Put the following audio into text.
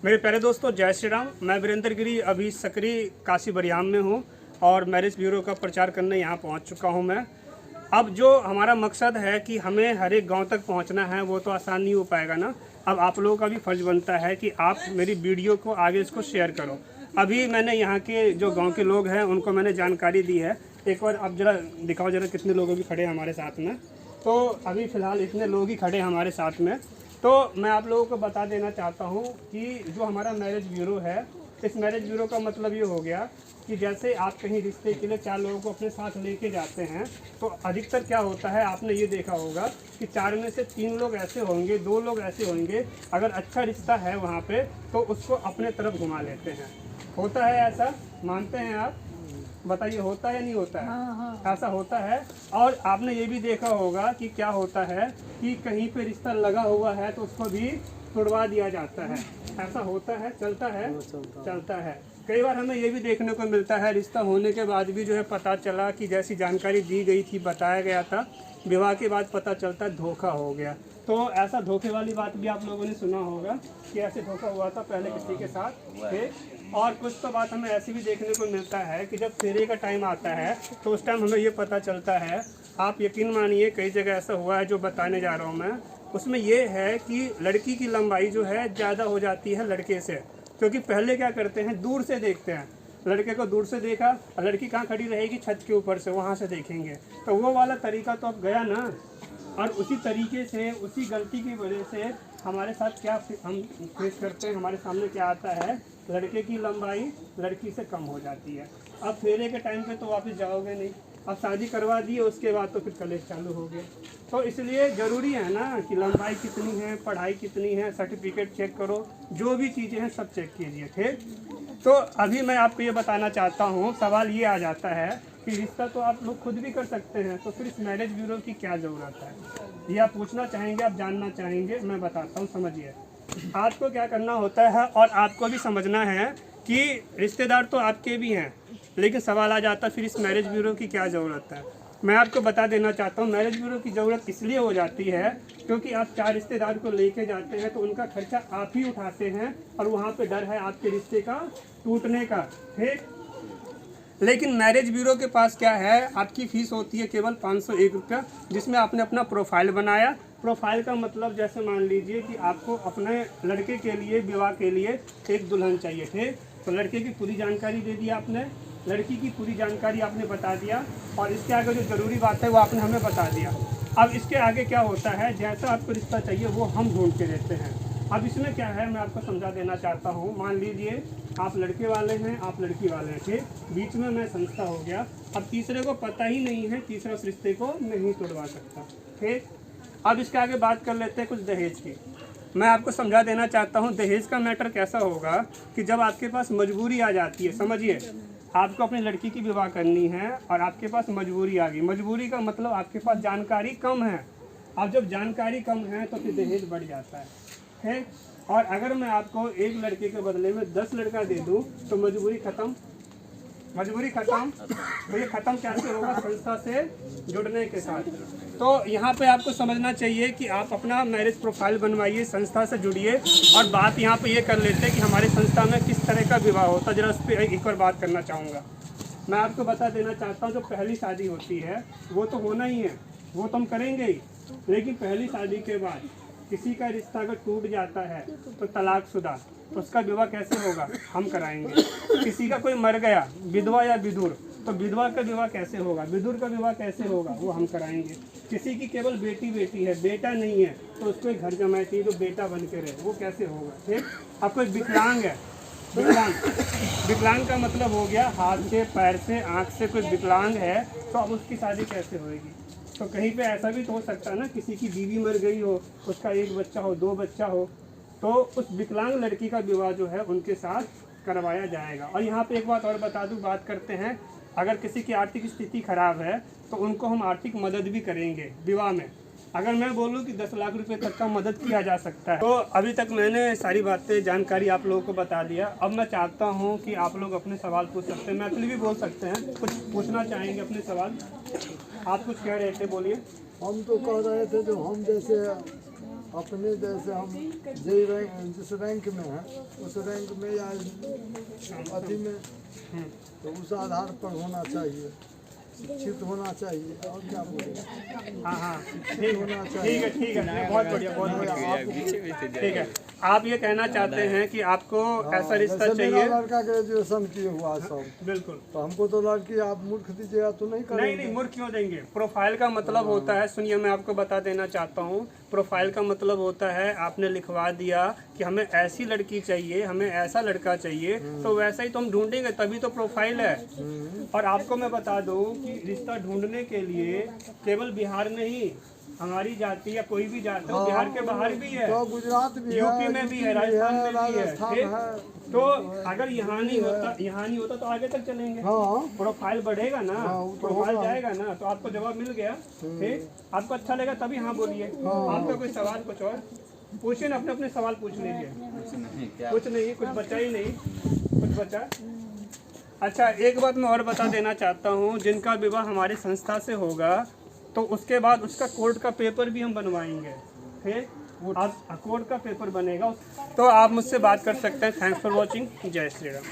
मेरे प्यारे दोस्तों, जय श्री राम। मैं वीरेंद्र गिरी अभी सकरी काशी बरियाम में हूँ और मैरिज ब्यूरो का प्रचार करने यहाँ पहुँच चुका हूँ मैं। अब जो हमारा मकसद है कि हमें हर एक गांव तक पहुँचना है, वो तो आसान नहीं हो पाएगा ना। अब आप लोगों का भी फर्ज बनता है कि आप मेरी वीडियो को आगे इसको शेयर करो। अभी मैंने यहाँ के जो गाँव के लोग हैं उनको मैंने जानकारी दी है। एक बार आप जरा दिखाओ जरा कितने लोग अभी खड़े हैं हमारे साथ में। तो अभी फ़िलहाल इतने लोग ही खड़े हैं हमारे साथ में। तो मैं आप लोगों को बता देना चाहता हूँ कि जो हमारा मैरिज ब्यूरो है, इस मैरिज ब्यूरो का मतलब ये हो गया कि जैसे आप कहीं रिश्ते के लिए 4 लोगों को अपने साथ लेके जाते हैं, तो अधिकतर क्या होता है, आपने ये देखा होगा कि 4 में से 3 लोग ऐसे होंगे, 2 लोग ऐसे होंगे, अगर अच्छा रिश्ता है वहाँ पे तो उसको अपने तरफ घुमा लेते हैं। होता है ऐसा? मानते हैं आप? बताइए, होता है या नहीं होता है? हाँ। ऐसा होता है। और आपने ये भी देखा होगा कि क्या होता है कि कहीं पे रिश्ता लगा हुआ है तो उसको भी तुड़वा दिया जाता है। ऐसा होता है, चलता है, चलता है। कई बार हमें ये भी देखने को मिलता है, रिश्ता होने के बाद भी जो है पता चला कि जैसी जानकारी दी गई थी, बताया गया था, विवाह के बाद पता चलता है धोखा हो गया। तो ऐसा धोखे वाली बात भी आप लोगों ने सुना होगा कि ऐसे धोखा हुआ था पहले किसी के साथ थे। और कुछ तो बात हमें ऐसी भी देखने को मिलता है कि जब फेरे का टाइम आता है तो उस टाइम हमें ये पता चलता है, आप यकीन मानिए कई जगह ऐसा हुआ है जो बताने जा रहा हूँ मैं। उसमें ये है कि लड़की की लंबाई जो है ज़्यादा हो जाती है लड़के से, क्योंकि पहले क्या करते हैं, दूर से देखते हैं। लड़के को दूर से देखा, लड़की कहाँ खड़ी रहेगी, छत के ऊपर से, वहाँ से देखेंगे। तो वो वाला तरीका तो अब गया ना। और उसी तरीके से, उसी गलती की वजह से हमारे साथ क्या हम फेस करते हैं, हमारे सामने क्या आता है, लड़के की लंबाई लड़की से कम हो जाती है। अब फेरे के टाइम पे तो वापस जाओगे नहीं, अब शादी करवा दी, उसके बाद तो फिर कलेश चालू हो गया। तो इसलिए ज़रूरी है ना कि लंबाई कितनी है, पढ़ाई कितनी है, सर्टिफिकेट चेक करो, जो भी चीज़ें हैं सब चेक कीजिए, ठीक। तो अभी मैं आपको ये बताना चाहता हूँ, सवाल ये आ जाता है कि रिश्ता तो आप लोग खुद भी कर सकते हैं, तो फिर इस मैरिज ब्यूरो की क्या ज़रूरत है, ये आप पूछना चाहेंगे, आप जानना चाहेंगे। मैं बताता हूँ, समझिए। आपको क्या करना होता है, और आपको भी समझना है कि रिश्तेदार तो आपके भी हैं, लेकिन सवाल आ जाता है फिर इस मैरिज ब्यूरो की क्या ज़रूरत है। मैं आपको बता देना चाहता हूँ, मैरिज ब्यूरो की ज़रूरत इसलिए हो जाती है क्योंकि आप 4 रिश्तेदार को लेके जाते हैं तो उनका खर्चा आप ही उठाते हैं, और वहाँ पे डर है आपके रिश्ते का टूटने का, ठीक। लेकिन मैरिज ब्यूरो के पास क्या है, आपकी फ़ीस होती है केवल 501 रुपया, जिसमें आपने अपना प्रोफाइल बनाया। प्रोफाइल का मतलब जैसे मान लीजिए कि आपको अपने लड़के के लिए, विवाह के लिए एक दुल्हन चाहिए, ठीक। तो लड़के की पूरी जानकारी दे दी आपने, लड़की की पूरी जानकारी आपने बता दिया, और इसके आगे जो ज़रूरी बात है वो आपने हमें बता दिया। अब इसके आगे क्या होता है, जैसा आपको रिश्ता चाहिए वो हम ढूंढ के देते हैं। अब इसमें क्या है, मैं आपको समझा देना चाहता हूँ। मान लीजिए आप लड़के वाले हैं, आप लड़की वाले हैं, ठीक। बीच में मैं संस्था हो गया। अब तीसरे को पता ही नहीं है, तीसरा उस रिश्ते को नहीं तोड़वा सकता, ठीक। अब इसके आगे बात कर लेते हैं कुछ दहेज की। मैं आपको समझा देना चाहता हूँ दहेज का मैटर कैसा होगा कि जब आपके पास मजबूरी आ जाती है, समझिए आपको अपनी लड़की की विवाह करनी है और आपके पास मजबूरी आ गई। मजबूरी का मतलब आपके पास जानकारी कम है। अब जब जानकारी कम है तो फिर दहेज बढ़ जाता है, ठीक। और अगर मैं आपको एक लड़के के बदले में 10 लड़का दे दूं तो मजबूरी खत्म, मजबूरी खत्म। तो ये ख़त्म कैसे होगा, संस्था से जुड़ने के साथ। तो यहाँ पे आपको समझना चाहिए कि आप अपना मैरिज प्रोफाइल बनवाइए, संस्था से जुड़िए। और बात यहाँ पे ये कर लेते हैं कि हमारी संस्था में किस तरह का विवाह होता है, जरा उस पर एक और बात करना चाहूँगा। मैं आपको बता देना चाहता हूँ, जो पहली शादी होती है वो तो होना ही है, वो तो हम करेंगे ही। लेकिन पहली शादी के बाद किसी का रिश्ता अगर टूट जाता है तो तलाकशुदा, तो उसका विवाह कैसे होगा, हम कराएंगे। किसी का कोई मर गया, विधवा या विधुर, तो विधवा का विवाह कैसे होगा, विधुर का विवाह कैसे होगा, वो हम कराएंगे। किसी की केवल बेटी बेटी है, बेटा नहीं है, तो उसको एक घर जमाई चाहिए जो बेटा बन के रहे, वो कैसे होगा, ठीक। अब कोई विकलांग है, विकलांग, विकलांग का मतलब हो गया हाथ से, पैर से, आँख से कोई विकलांग है, तो अब उसकी शादी कैसे होएगी। तो कहीं पे ऐसा भी तो हो सकता है ना, किसी की बीवी मर गई हो, उसका 1 बच्चा हो, 2 बच्चा हो, तो उस विकलांग लड़की का विवाह जो है उनके साथ करवाया जाएगा। और यहाँ पे एक बात और बता दूँ, बात करते हैं, अगर किसी की आर्थिक स्थिति खराब है तो उनको हम आर्थिक मदद भी करेंगे विवाह में। अगर मैं बोलूँ कि 10 लाख रुपए तक का मदद किया जा सकता है। तो अभी तक मैंने सारी बातें, जानकारी आप लोगों को बता दिया। अब मैं चाहता हूँ कि आप लोग अपने सवाल पूछ सकते हैं, मैथिली भी बोल सकते हैं, कुछ पूछना चाहेंगे अपने सवाल। आप कुछ कह रहे थे, बोलिए। हम तो कह रहे थे जो हम जैसे अपने जैसे हम जे रैंक जिस रैंक में हैं उस रैंक में या अति में तो उस आधार पर होना चाहिए, शिक्षित होना चाहिए। और क्या बोलें? हाँ हाँ शिक्षित होना चाहिए। ठीक है, बहुत बढ़िया, बहुत बढ़िया। ठीक है, आप ये कहना चाहते हैं कि आपको ऐसा रिश्ता जैसे चाहिए। मेरा लड़का ग्रेजुएशन किए हुआ है सब, बिल्कुल। तो हमको तो लड़की आप मूर्ख दीजिएगा तो नहीं करेंगे। नहीं, मूर्ख क्यों देंगे। प्रोफाइल का मतलब होता है, सुनिए मैं आपको बता देना चाहता हूँ, प्रोफाइल का मतलब होता है आपने लिखवा दिया कि हमें ऐसी लड़की चाहिए, हमें ऐसा लड़का चाहिए, तो वैसा ही तो हम ढूंढेंगे, तभी तो प्रोफाइल है। और आपको मैं बता दूं कि रिश्ता ढूंढने के लिए केवल बिहार में ही हमारी जाति या कोई भी जाति हो, बिहार के बाहर भी है, तो गुजरात भी है, यूपी में भी है, राजस्थान में भी है, है। तो अगर यहाँ नहीं होता तो आगे तक चलेंगे। हाँ, प्रोफाइल बढ़ेगा ना, वो तो प्रोफाइल होगा। जाएगा ना, तो आपको जवाब मिल गया। ठीक, आपको अच्छा लगा तभी हाँ बोलिए। आपका कोई सवाल कुछ और पूछिए ना, अपने अपने सवाल पूछ लीजिए। कुछ नहीं, कुछ बचा ही नहीं, कुछ बचा। अच्छा, एक बात मैं और बता देना चाहता हूँ, जिनका विवाह हमारी संस्था से होगा तो उसके बाद उसका कोर्ट का पेपर भी हम बनवाएंगे। ठीक, आप कोर्ट का पेपर बनेगा तो आप मुझसे बात कर सकते हैं। Thanks for watching. जय श्री राम।